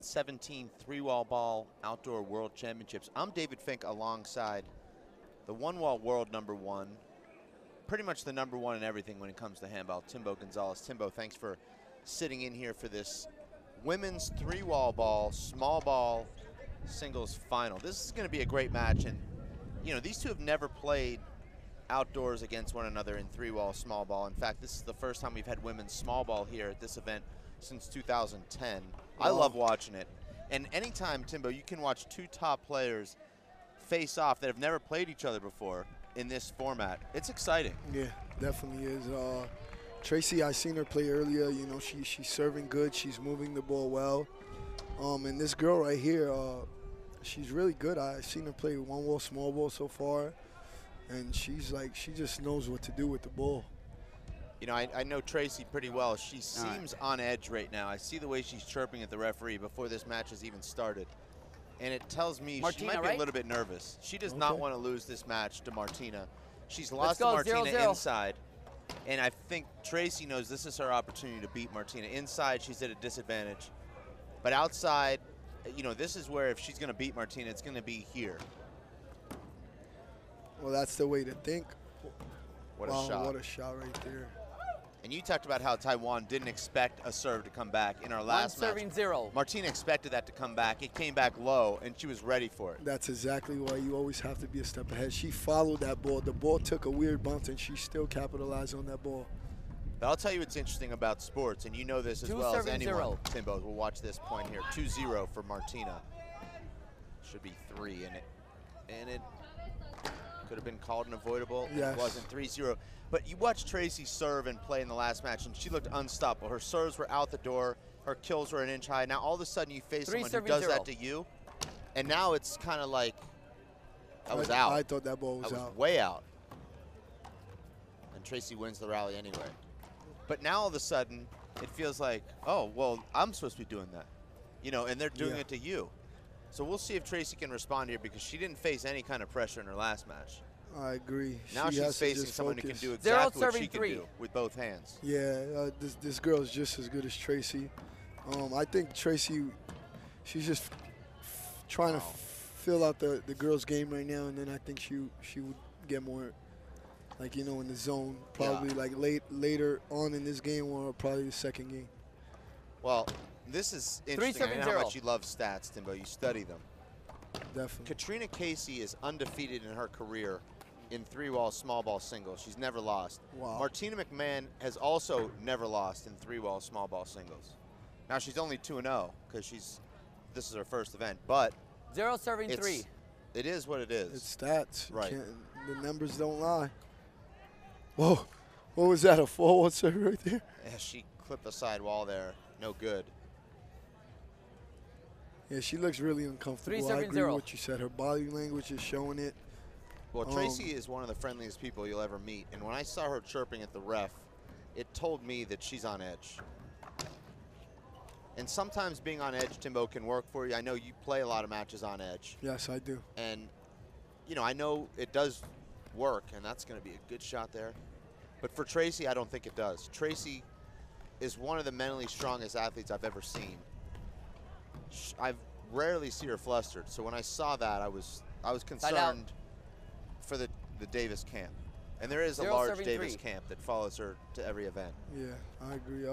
17 three-wall ball outdoor world championships. I'm David Fink alongside the one-wall world #1, pretty much the #1 in everything when it comes to handball, Timbo Gonzalez. Timbo, thanks for sitting in here for this women's three-wall ball, small ball singles final. This is going to be a great match, and you know, these two have never played outdoors against one another in three-wall small ball. In fact, this is the first time we've had women's small ball here at this event since 2010. I love watching it. And anytime, Timbo, you can watch two top players face off that have never played each other before in this format, it's exciting. Yeah, definitely is. Tracy, I seen her play earlier. You know, she's serving good. She's moving the ball well. And this girl right here, she's really good. I've seen her play one-wall small ball so far. And she's like, she just knows what to do with the ball. You know, I know Tracy pretty well. She seems on edge right now. I see the way she's chirping at the referee before this match has even started. And it tells me Martina, she might be a little bit nervous. She does not want to lose this match to Martina. She's lost to go, Martina 0-0. inside. And I think Tracy knows this is her opportunity to beat Martina. Inside, she's at a disadvantage. But outside, you know, this is where if she's going to beat Martina, it's going to be here. Well, that's the way to think. What a shot. What a shot right there. And you talked about how Taiwan didn't expect a serve to come back in our last match. 1-0. Martina expected that to come back. It came back low, and she was ready for it. That's exactly why you always have to be a step ahead. She followed that ball. The ball took a weird bounce, and she still capitalized on that ball. But I'll tell you what's interesting about sports, and you know this as well as anyone, Timbo. We'll watch this point here. 2-0 for Martina. Should be 3 in it. And it could have been called an avoidable. Yes. It wasn't. 3-0. But you watched Tracy serve and play in the last match, and she looked unstoppable. Her serves were out the door. Her kills were an inch high. Now all of a sudden you face someone who does that to you, and now it's kind of like, I was out. I thought that ball was out. I was way out. And Tracy wins the rally anyway. But now all of a sudden it feels like, oh, well, I'm supposed to be doing that. You know, and they're doing it to you. So we'll see if Tracy can respond here, because she didn't face any kind of pressure in her last match. I agree. Now she's facing someone who can do exactly what she can do with both hands. Yeah, this girl is just as good as Tracy. I think Tracy, she's just trying to fill out the girl's game right now, and then I think she would get more, like, you know, in the zone, probably like later on in this game, or probably the second game. Well, this is interesting. I know how much you love stats, Timbo. You study them. Definitely. Katrina Casey is undefeated in her career in three-wall small ball singles. She's never lost. Wow. Martina McMahon has also never lost in three-wall small ball singles. Now she's only 2-0 because this is her first event, but 0 serving 3. It is what it is. It's stats. Right. The numbers don't lie. Whoa, what was that? A 4-1 serve right there? Yeah, she clipped the side wall there. No good. Yeah, she looks really uncomfortable. I agree with what you said. Her body language is showing it. Well, Tracy is one of the friendliest people you'll ever meet, and when I saw her chirping at the ref, it told me that she's on edge. And sometimes being on edge, Timbo, can work for you. I know you play a lot of matches on edge. Yes, I do. And, you know, I know it does work, and that's going to be a good shot there. But for Tracy, I don't think it does. Tracy is one of the mentally strongest athletes I've ever seen. I rarely see her flustered, so when I saw that, I was concerned for the Davis camp. And there is a large Davis camp that follows her to every event. Yeah, I agree.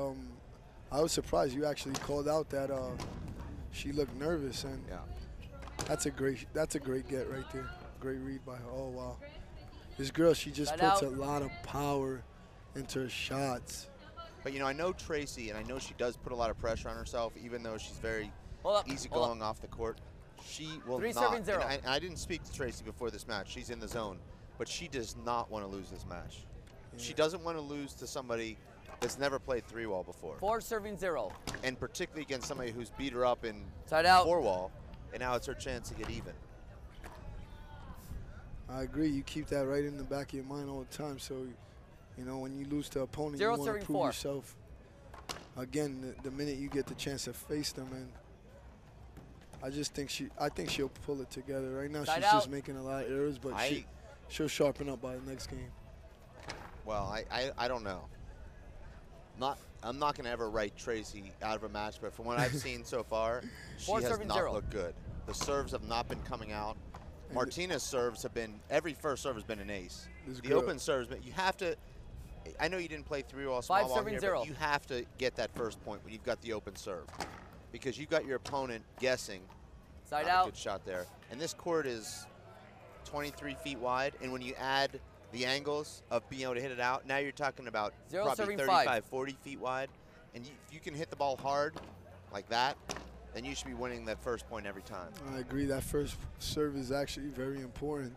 I was surprised you actually called out that she looked nervous, and that's a great get right there. Great read by her. Oh wow, this girl, she just puts a lot of power into her shots. But you know, I know Tracy, and I know she does put a lot of pressure on herself, even though she's very easygoing off the court. She will not. And I didn't speak to Tracy before this match. She's in the zone, but she does not want to lose this match. Yeah. She doesn't want to lose to somebody that's never played three-wall before. 4 serving 0. And particularly against somebody who's beat her up in four-wall, and now it's her chance to get even. I agree. You keep that right in the back of your mind all the time. So, you know, when you lose to an opponent, you want to prove yourself. Again, the minute you get the chance to face them, and I think she'll pull it together. Right now, she's just making a lot of errors, but she'll sharpen up by the next game. Well, I don't know. I'm not going to ever write Tracy out of a match, but from what I've seen so far, she has not 4-0. looked good. The serves have not been coming out. Martina's serves have been, every first serve has been an ace. The open serves, but you have to, I know you didn't play 3-wall small ball here, but you have to get that first point when you've got the open serve, because you've got your opponent guessing. Side out. Good shot there. And this court is 23 feet wide, and when you add the angles of being able to hit it out, now you're talking about probably 35, 40 feet wide. And if you can hit the ball hard like that, then you should be winning that first point every time. I agree. That first serve is actually very important.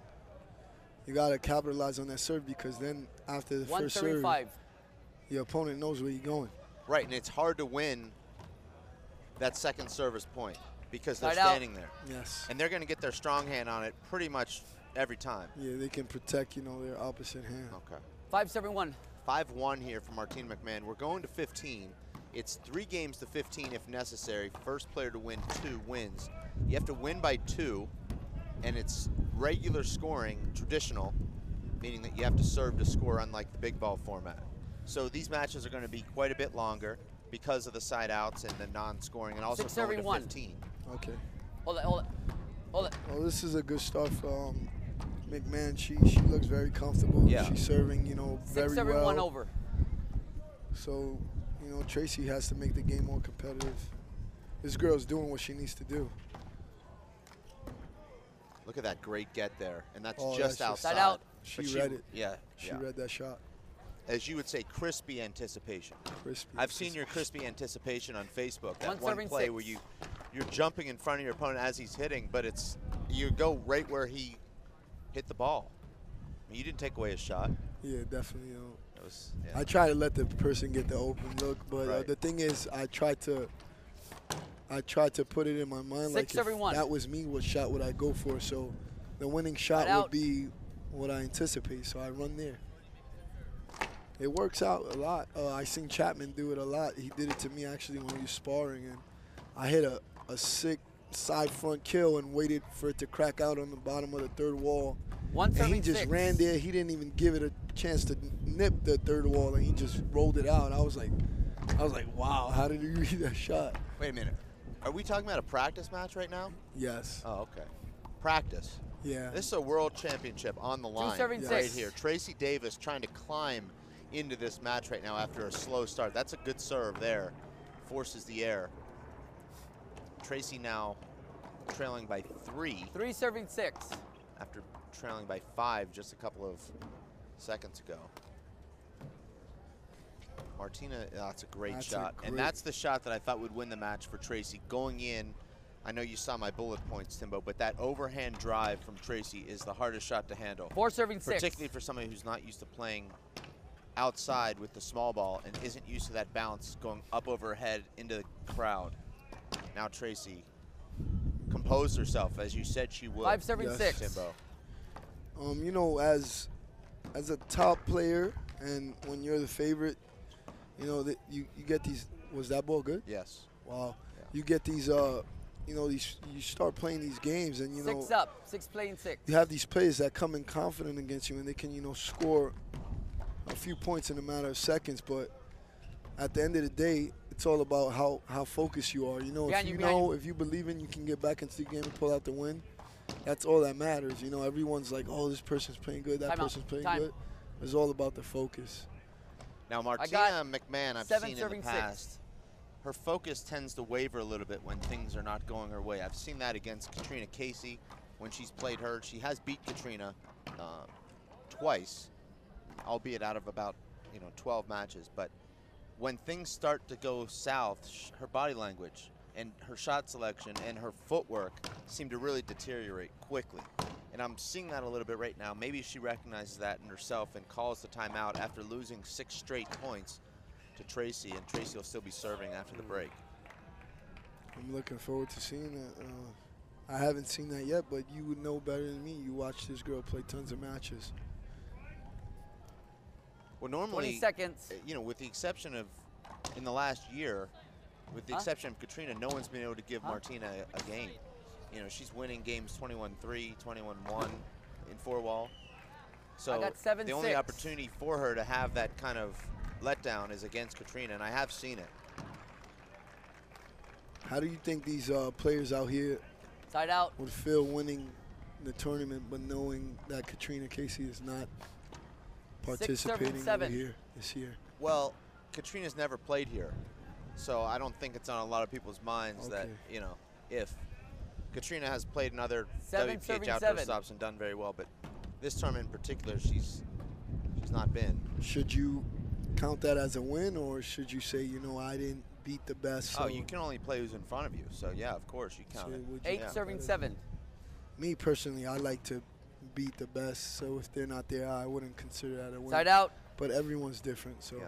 You got to capitalize on that serve, because then after the first serve, your opponent knows where you're going. Right, and it's hard to win that second service point because they're standing there. Yes. And they're going to get their strong hand on it pretty much every time. Yeah, they can protect, you know, their opposite hand. Okay. 5-7-1. 5-1 here for Martina McMahon. We're going to 15. It's 3 games to 15 if necessary. First player to win 2 wins. You have to win by 2, and it's regular scoring, traditional, meaning that you have to serve to score, unlike the big ball format. So these matches are going to be quite a bit longer because of the side outs and the non-scoring, and also going to 15. Okay. Hold it, hold it, hold it. Well, this is a good start for McMahon. She looks very comfortable. Yeah. She's serving, you know, very well. 6-7-1 over. So, you know, Tracy has to make the game more competitive. This girl's doing what she needs to do. Look at that great get there, and that's Oh, just that's outside. Side out. She read it. Yeah. She read that shot. As you would say, crispy anticipation. Crispy. I've seen your crispy anticipation on Facebook. That one 1-7-6. play where you're jumping in front of your opponent as he's hitting, but it's you go right where he hit the ball. I mean, you didn't take away his shot. Yeah, definitely. You know, It was, yeah. I try to let the person get the open look, but Right. the thing is, I try to put it in my mind, like, if that was me, what shot would I go for? So the winning shot would be what I anticipate, so I run there. It works out a lot. I seen Chapman do it a lot. He did it to me actually when we were sparring, and I hit a sick side front kill and waited for it to crack out on the bottom of the third wall. And he just ran there. He didn't even give it a chance to nip the third wall, and he just rolled it out. I was like, wow, how did he read that shot? Wait a minute. Are we talking about a practice match right now? Yes. Oh, okay. Practice. Yeah. This is a world championship on the line right here. Tracy Davis trying to climb into this match right now after a slow start. That's a good serve there. Forces the air. Tracy now trailing by 3. 3-6. After trailing by 5 just a couple of seconds ago. Martina, that's a great shot. And that's the shot that I thought would win the match for Tracy. Going in, I know you saw my bullet points, Timbo, but that overhand drive from Tracy is the hardest shot to handle. 4-6. Particularly for somebody who's not used to playing outside with the small ball and isn't used to that bounce going up over her head into the crowd. Now Tracy composed herself, as you said she would. 5-7-6. Timbo. You know, as a top player, and when you're the favorite, you know that you get these. Was that ball good? Yes. Wow. Yeah. You get these. You know, you start playing these games, and you know. 6 up. 6 playing 6. You have these players that come in confident against you, and they can, you know, score a few points in a matter of seconds. But at the end of the day, it's all about how focused you are. You know, if you believe in, you can get back into the game and pull out the win. That's all that matters. You know, everyone's like, oh, this person's playing good, that person's playing good. It's all about the focus. Now, Martina McMahon, I've seen in the past, her focus tends to waver a little bit when things are not going her way. I've seen that against Katrina Casey when she's played her. She has beat Katrina twice, albeit out of about 12 matches. But when things start to go south, her body language and her shot selection and her footwork seem to really deteriorate quickly. And I'm seeing that a little bit right now. Maybe she recognizes that in herself and calls the timeout after losing 6 straight points to Tracy, and Tracy will still be serving after the break. I'm looking forward to seeing that. I haven't seen that yet, but you would know better than me. You watch this girl play tons of matches. Well, normally, 20 seconds. With the exception of in the last year, with the exception of Katrina, no one's been able to give Martina a game. She's winning games 21-3, 21-1 in 4-wall. So the only opportunity for her to have that kind of letdown is against Katrina, and I have seen it. How do you think these players out here Side out. would feel winning the tournament, but knowing that Katrina Casey is not participating over here this year? Well, Katrina's never played here, so I don't think it's on a lot of people's minds that, you know, if Katrina has played in other WPH outdoor stops and done very well, but this tournament in particular, she's not been. Should you count that as a win, or should you say, you know, I didn't beat the best? Oh, so you can only play who's in front of you, so yeah, of course you count it. 8 serving 7. Me personally, I like to beat the best, so if they're not there, I wouldn't consider that a win. Side out. But everyone's different, so. Yeah.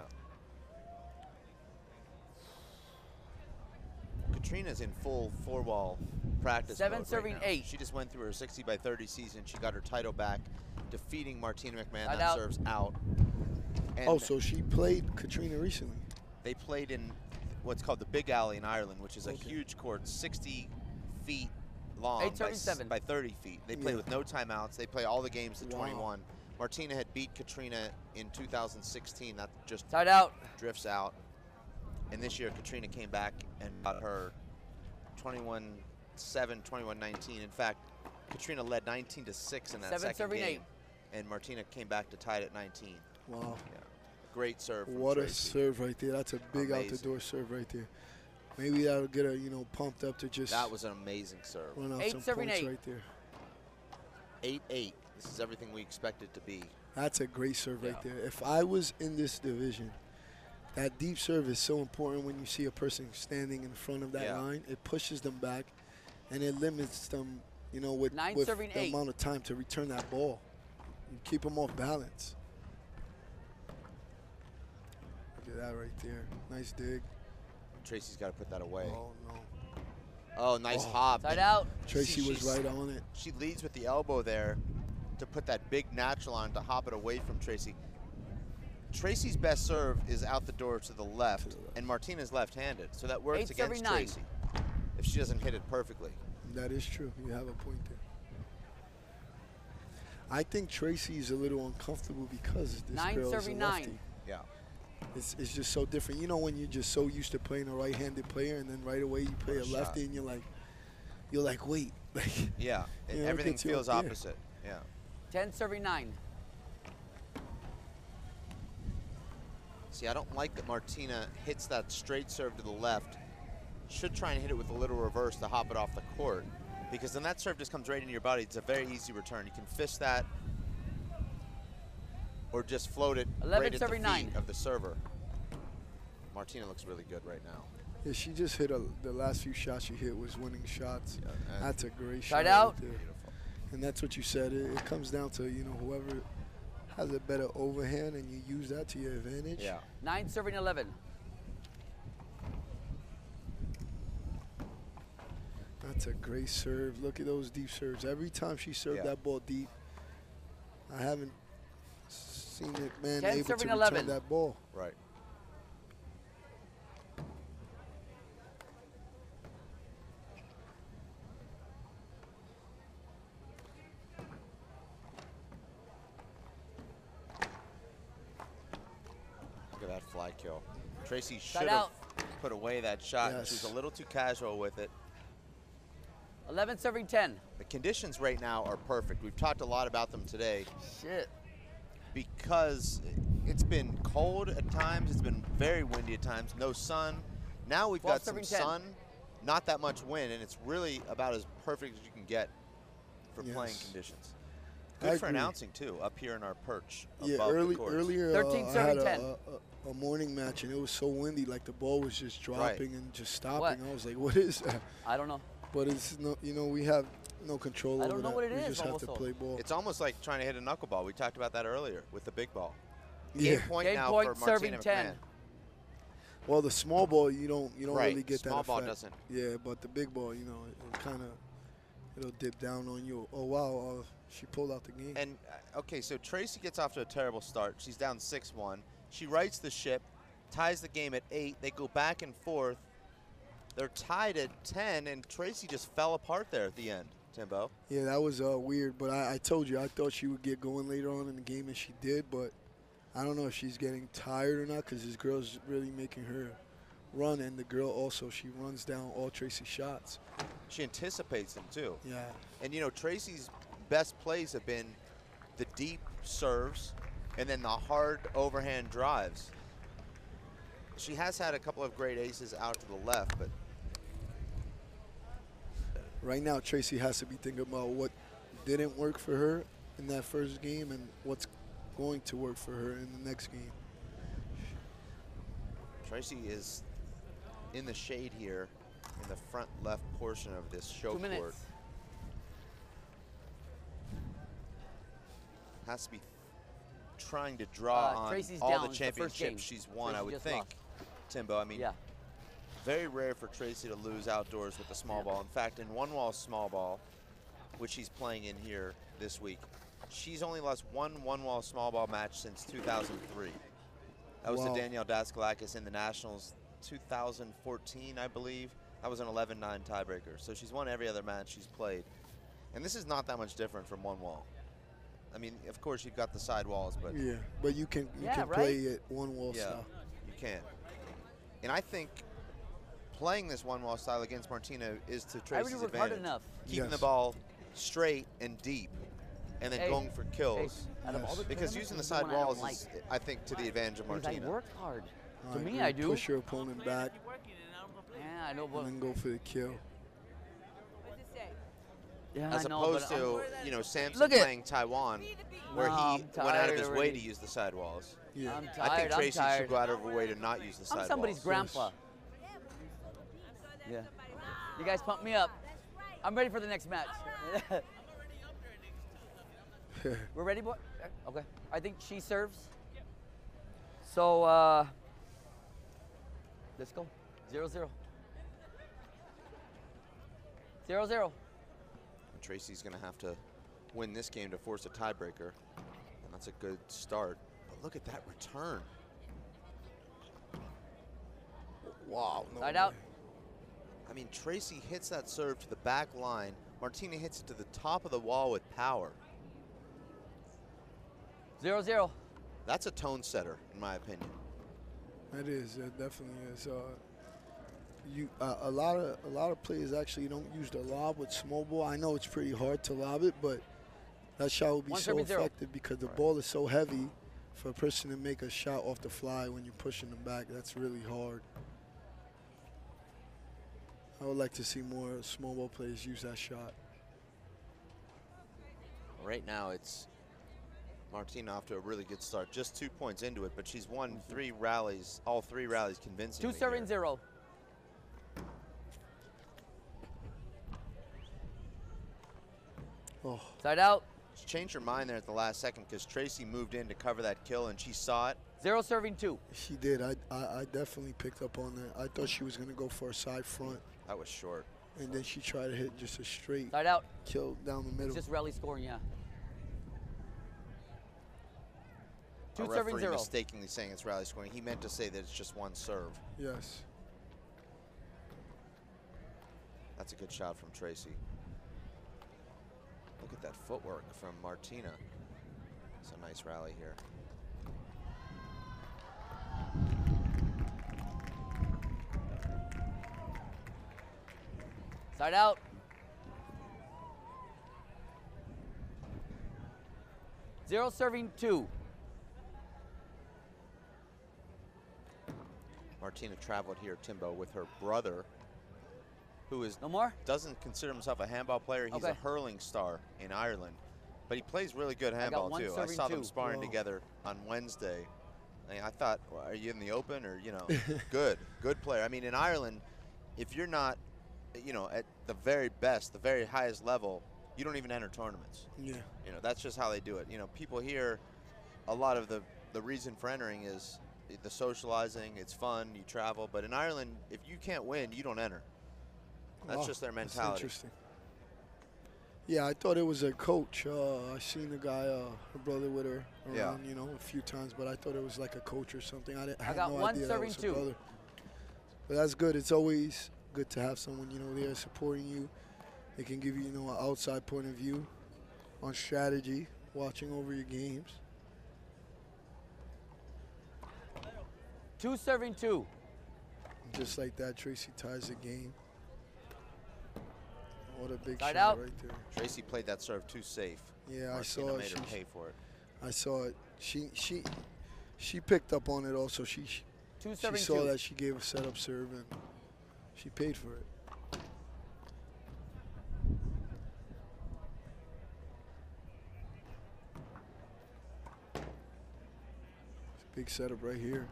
Katrina's in full 4-ball practice 7 mode serving right now. 8. She just went through her 60 by 30 season. She got her title back, defeating Martina McMahon. Side that out. serves out. And oh, so she played Katrina recently. they played in what's called the Big Alley in Ireland, which is a Okay. huge court, 60 feet long 8:37. by 30 feet. They play Yeah. with no timeouts. They play all the games to Wow. 21. Martina had beat Katrina in 2016. That just Side out. drifts out. And this year, Katrina came back and got her 21-7, 21-19. In fact, Katrina led 19-6 in that 7 second serving game. 8. And Martina came back to tie it at 19. Wow. Yeah. Great serve from What a Tracy. serve right there. That's a big out the Amazing. door serve right there. Maybe that'll get her, you know, pumped up to just That was an amazing serve. run out 8 some serving points 8. right there. 8-8. This is everything we expect it to be. That's a great serve right Yeah. there. If I was in this division, that deep serve is so important when you see a person standing in front of that Yeah. line. It pushes them back, and it limits them, you know, with 9 the serving 8. amount of time to return that ball. You keep them off balance. Look at that right there. Nice dig. Tracy's got to put that away. Oh, no. Oh, nice Oh. hop. Side out. Tracy See, was she's- right on it. She leads with the elbow there to put that big natural on to hop it away from Tracy. Tracy's best serve is out the door to the left, and Martina's left-handed, so that works 8 against serving 9. Tracy if she doesn't hit it perfectly. That is true. You have a point there. I think Tracy's a little uncomfortable because this 9 girl is a serving lefty. 9. Yeah. It's just so different. You know when you're just so used to playing a right-handed player, and then right away you play a What a lefty, shot. and you're like, wait. Yeah, You know, it everything gets you feels up there. opposite. Yeah. 10 serving 9. See, I don't like that Martina hits that straight serve to the left. Should try and hit it with a little reverse to hop it off the court, because then that serve just comes right into your body. It's a very easy return. You can fist that or just float it 11 right at the serving feet 9. of the server. Martina looks really good right now. Yeah, she just hit the last few shots she hit was winning shots. Yeah, and That's a great Side shot out. right there. beautiful. And that's what you said. It comes down to, you know, whoever has a better overhand and you use that to your advantage. Yeah. 9 serving 11. That's a great serve. Look at those deep serves. Every time she served Yeah. that ball deep, I haven't seen McMahon 10 able to serving return 11. that ball. Right. Look at that fly kill. Tracy should have out. put away that shot. And she was Yes. a little too casual with it. 11 serving 10. The conditions right now are perfect. We've talked a lot about them today Shit. because it's been cold at times. It's been very windy at times. No sun. Now we've 12 got some serving 10. sun, not that much wind, and it's really about as perfect as you can get for playing Yes. conditions. I Good for agree. announcing too, up here in our perch Yeah, above the courts. earlier 13 I had serving 10. a morning match, and it was so windy, like the ball was just dropping and just stopping. What? I was like, what is that? I don't know. But it's no, you know, we have no control I over don't know that. what it we is just have to also. play ball. It's almost like trying to hit a knuckleball. We talked about that earlier with the big ball. Yeah. Game point Game now point, for serving Martina 10. McMahon. Well, the small ball, you don't Right, really get small that ball effect. doesn't. Yeah, but the big ball, you know, it kind of it'll dip down on you. Oh wow, she pulled out the game. And okay, so Tracy gets off to a terrible start. She's down 6-1. She rights the ship, ties the game at 8. They go back and forth. They're tied at 10, and Tracy just fell apart there at the end. Timbo. Yeah, that was weird. But I told you, I thought she would get going later on in the game, and she did. But I don't know if she's getting tired or not because this girl's really making her run, and the girl also, she runs down all Tracy's shots. She anticipates them too. Yeah. And you know, Tracy's best plays have been the deep serves and then the hard overhand drives. She has had a couple of great aces out to the left, but right now Tracy has to be thinking about what didn't work for her in that first game and what's going to work for her in the next game. Tracy is in the shade here in the front left portion of this show 2 minutes. court. Has to be trying to draw on Tracy's all down the the first game. championships she's won, Tracy I would just think, lost. Timbo. I mean, Yeah. very rare for Tracy to lose outdoors with the small ball. In fact, in one-wall small ball, which she's playing in here this week, she's only lost one-wall small ball match since 2003. That was Wow. to Danielle Daskalakis in the Nationals 2014, I believe. That was an 11-9 tiebreaker. So she's won every other match she's played. And this is not that much different from one wall. I mean, of course, you've got the side walls, but Yeah, but you can Yeah, play it one wall yeah, style. you can. And I think playing this one-wall style against Martina is to I Tracy's already worked hard advantage. enough. Keeping the Yes. ball straight and deep, and then Hey, going for kills. Out of all the Because tournaments, using the this is side one I don't walls like. is, I think, to the advantage of Because Martina. I worked hard. To me, agree. I do. Push your opponent back Yeah, I know, but and then go for the kill. yeah, As I know, opposed but to, you know, Samson Look at- playing Taiwan, where No, he I'm went out of tired his way already. to use the side walls. Yeah. I'm I tired. think Tracy I'm should tired. go out of her way to not use the side I'm somebody's walls. grandpa. Yeah. You guys pump me up. I'm ready for the next match. We're ready, boy? Okay. I think she serves. So, let's go. 0-0. 0-0. Tracy's going to have to win this game to force a tiebreaker. And that's a good start. But look at that return. Wow. No Side way. out. I mean, Tracy hits that serve to the back line. Martina hits it to the top of the wall with power. 0-0. That's a tone setter, in my opinion. That is. That definitely is. A lot of players actually don't use the lob with small ball. I know it's pretty hard to lob it, but that shot will be so 1-0. effective because the ball is so heavy. For a person to make a shot off the fly when you're pushing them back, that's really hard. I would like to see more small ball players use that shot. Right now, it's Martina off to a really good start. Just 2 points into it, but she's won 3 rallies, all 3 rallies convincingly. 2-0. Oh, Side out. She changed her mind there at the last second because Tracy moved in to cover that kill, and she saw it. 0-2. she did. I definitely picked up on that. I thought she was going to go for a side front, That was short. and then she tried to hit just a straight Side out. kill down the It's middle. just rally scoring, yeah. A referee 2-0. mistakenly saying it's rally scoring. He meant to say that it's just one serve. Yes. That's a good shot from Tracy. Look at that footwork from Martina. It's a nice rally here. Side out. Zero serving 2. Martina traveled here, Timbo, with her brother, who is No more? doesn't consider himself a handball player. He's Okay. a hurling star in Ireland, but he plays really good got handball one too. I serving saw them 2. sparring Wow. together on Wednesday. And I thought, well, are you in the open or, you know, good player. I mean, in Ireland, if you're not, you know, at the very best, the very highest level, you don't even enter tournaments. Yeah. You know, that's just how they do it. You know, people here, a lot of the reason for entering is the socializing, it's fun, you travel. But in Ireland, if you can't win, you don't enter. That's Wow, just their that's mentality. interesting. Yeah, I thought it was a coach. I seen the guy, her brother with her around, Yeah. you know, a few times, but I thought it was like a coach or something. I had got no one idea that serving was her 2. brother. But that's good. It's always good to have someone, you know, there supporting you. They can give you, you know, an outside point of view on strategy, watching over your games. 2 serving 2. Just like that, Tracy ties the game. What a big Side shot out. right there. Tracy played that serve too safe. Yeah, Martina I saw made it. her pay for it. I saw it. She picked up on it also. She 2 serving saw 2. that she gave a setup serve and she paid for it. Big setup right here.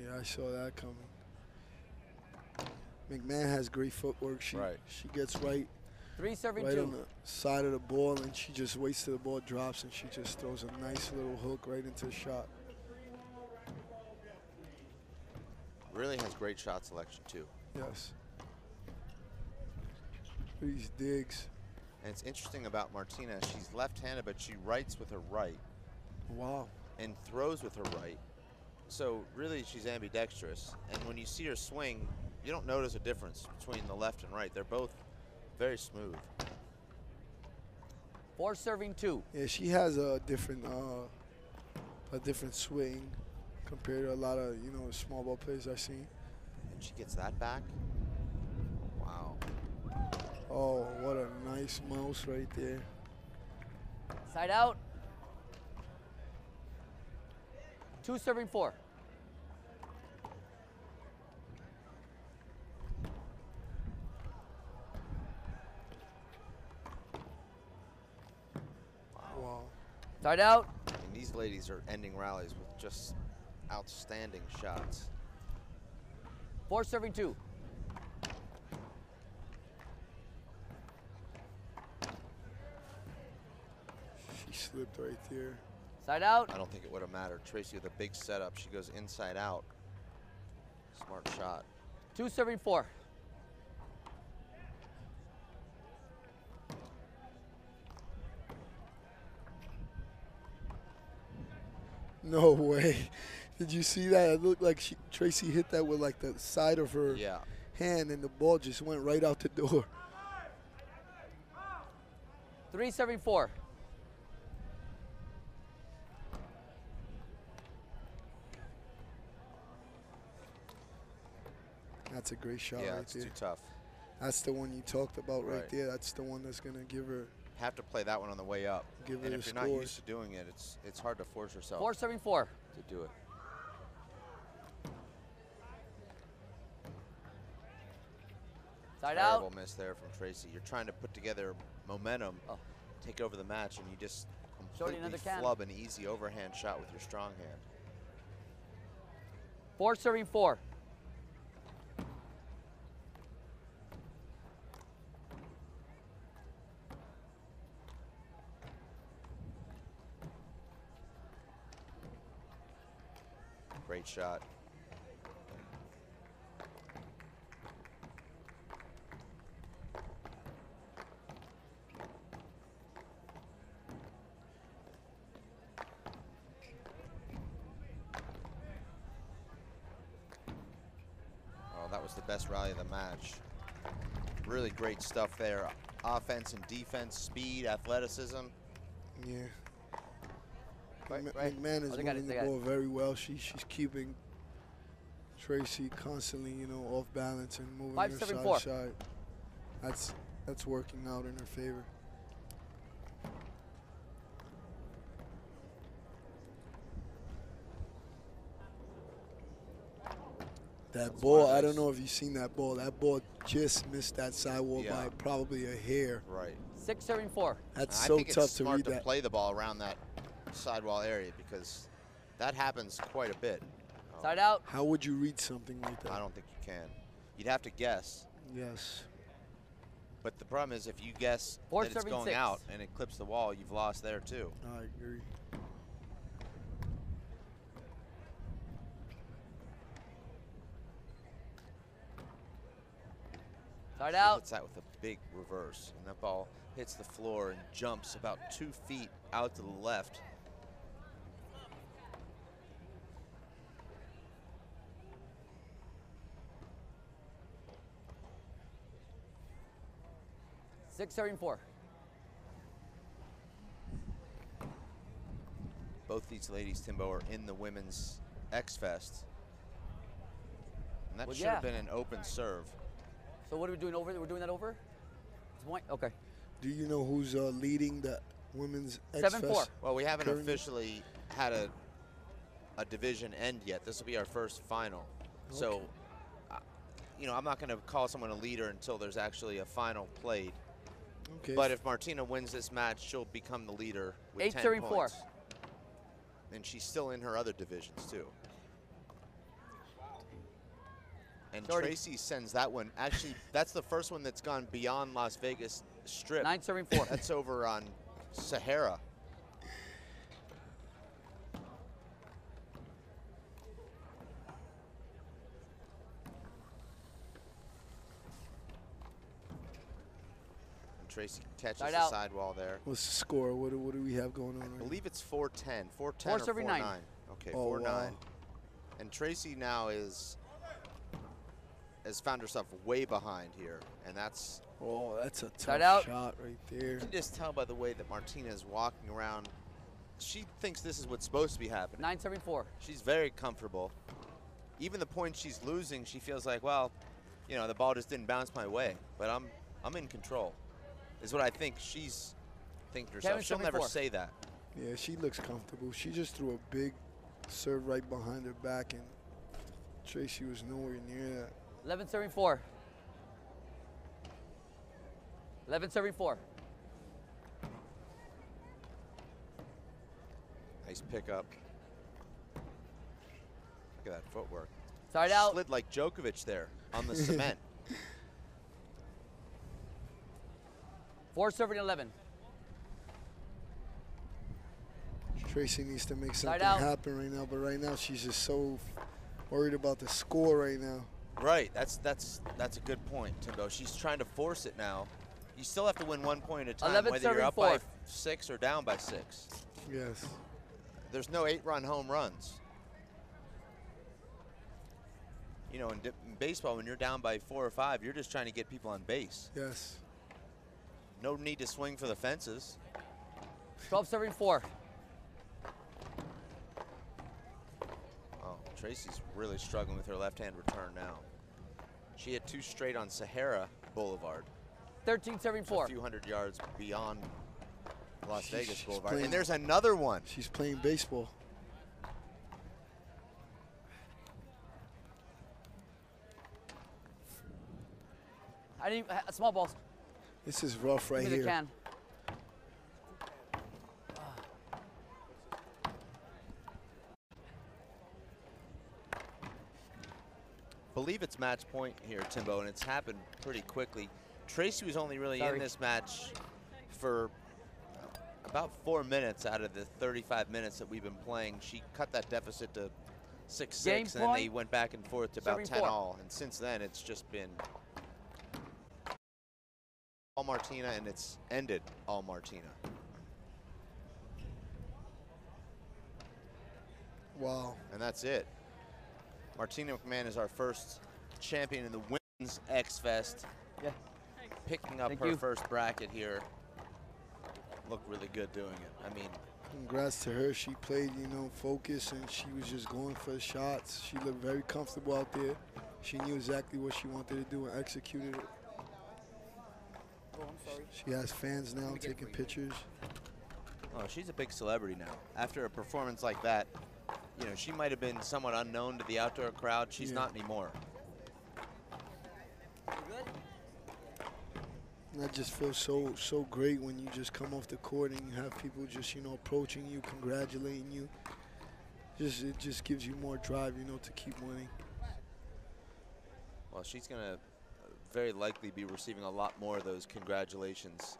Yeah, I saw that coming. McMahon has great footwork. She gets right 3 serving right 2. on the side of the ball, and she just waits till the ball drops, and she just throws a nice little hook right into the shot. Really has great shot selection too. Yes. These digs. And it's interesting about Martina, she's left-handed, but she writes with her right. Wow. And throws with her right. So really she's ambidextrous. And when you see her swing, you don't notice a difference between the left and right. They're both very smooth. 4 serving 2. Yeah, she has a different swing compared to a lot of, you know, small ball players I've seen. And she gets that back. Wow. Oh, what a nice mouse right there. Side out. 2 serving 4. Wow. Side out. And these ladies are ending rallies with just outstanding shots. 4 serving 2. She slipped right there. Side out. I don't think it would have mattered. Tracy with a big setup. She goes inside out. Smart shot. 2 serving 4. No way. Did you see that? It looked like Tracy hit that with like the side of her hand, and the ball just went right out the door. 3 serving 4. That's a great shot Yeah, right it's there. too tough. That's the one you talked about right there. That's the one that's going to give her. Have to play that one on the way up. Give and her if the you're not scores. used to doing it, it's hard to force yourself 4 serving 4. to do it. Side Terrible out. miss there from Tracy. You're trying to put together momentum, take over the match, and you just Shorty, completely another can. flub an easy overhand shot with your strong hand. 4 serving 4. Great shot. Oh, that was the best rally of the match. Really great stuff there. Offense and defense, speed, athleticism. Yeah. Right. McMahon is Oh, they got it, moving they the got ball it. very well. She's keeping Tracy constantly, you know, off balance and moving 5 her serving side 4. to side. That's working out in her favor. That ball, I don't know if you've seen that ball. That ball just missed that sidewall by probably a hair. Right. 6 serving 4. That's I so think tough it's to smart read to that. play the ball around that sidewall area because that happens quite a bit. Side out. How would you read something like that? I don't think you can. You'd have to guess. Yes. But the problem is if you guess 4 that it's serving going 6. out and it clips the wall, you've lost there too. I agree. Side She out. hits that with a big reverse, and that ball hits the floor and jumps about 2 feet out to the left. Six serving 4. Both these ladies, Timbo, are in the women's X Fest. And that Well, should have yeah. been an open serve. So what are we doing over? We're doing that over? It's point? Okay. Do you know who's leading the women's X-Fest? 7-4. Well, we haven't currently? officially had a division end yet. This will be our first final. Okay. So, you know, I'm not going to call someone a leader until there's actually a final played. Okay. But if Martina wins this match, she'll become the leader with 8 10 serving 4. points. And she's still in her other divisions, too. And Jordy. Tracy sends that one. Actually, that's the first one that's gone beyond Las Vegas Strip. 9 serving 4. That's over on Sahara. And Tracy catches Side the out. sidewall there. What's the score? What do we have going on I right now? believe it's 4-10. 4-10 4 or serving 4-9. 9. Okay, Oh, 4-9. wow. And Tracy now has found herself way behind here, and that's, Oh, that's a tough Side out. shot right there. you can just tell by the way that Martina is walking around. She thinks this is what's supposed to be happening. 9 serving 4. She's very comfortable. Even the points she's losing, she feels like, well, you know, the ball just didn't bounce my way, but I'm in control, is what I think she's thinking to herself. Kevin, She'll never 74. say that. Yeah, she looks comfortable. She just threw a big serve right behind her back, and Tracy was nowhere near that. 11 serving 4. 11 serving 4. Nice pickup. Look at that footwork. Side out. Slid like Djokovic there on the cement. 4 serving 11. Tracy needs to make Side something out. happen right now, but right now she's just so worried about the score right now. Right, that's a good point, Timbo. She's trying to force it now. You still have to win 1 point at a time, 11 whether you're serving up by 4. 6 or down by 6. Yes. There's no 8-run home runs. You know, in baseball, when you're down by 4 or 5, you're just trying to get people on base. Yes. No need to swing for the fences. 12 serving 4. Oh, Tracy's really struggling with her left-hand return now. She had 2 straight on Sahara Boulevard. 13 serving A 4. few hundred yards beyond Las She's Vegas Boulevard. playing- And there's another one. She's playing baseball. I need small balls. This is rough right Give me the here. can. Believe it's match point here, Timbo, and it's happened pretty quickly. Tracy was only really Sorry. in this match for about 4 minutes out of the 35 minutes that we've been playing. She cut that deficit to 6-6, Game and then they point. went back and forth to about Serving 10 4. all. And since then, it's just been all Martina, and it's ended all Martina. Wow. And that's it. Martina McMahon is our first champion in the Women's X-Fest. Yeah. Picking up Thank her you. first bracket here. Looked really good doing it. I mean, Congrats to her. She played, you know, focus, and she was just going for the shots. She looked very comfortable out there. She knew exactly what she wanted to do and executed it. Oh, I'm sorry. She has fans now taking pictures. oh, she's a big celebrity now. After a performance like that, you know, she might have been somewhat unknown to the outdoor crowd. She's Yeah. not anymore. You good? And that just feels so great when you just come off the court and you have people just, you know, approaching you, congratulating you. It just gives you more drive, you know, to keep winning. Well, she's going to very likely be receiving a lot more of those congratulations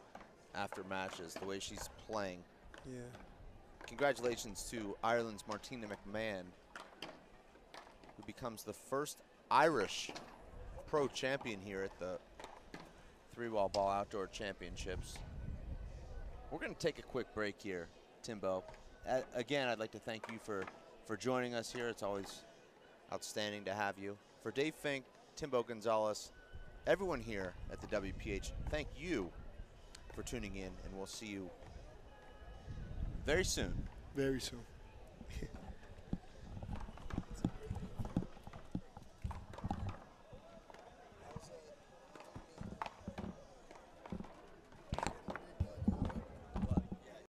after matches, the way she's playing. Yeah. Congratulations to Ireland's Martina McMahon, who becomes the first Irish pro champion here at the 3-wall ball outdoor championships. We're going to take a quick break here, Timbo. Again, I'd like to thank you for joining us here. It's always outstanding to have you. For Dave Fink, Timbo Gonzalez, everyone here at the WPH, thank you for tuning in, and we'll see you very soon. Very soon.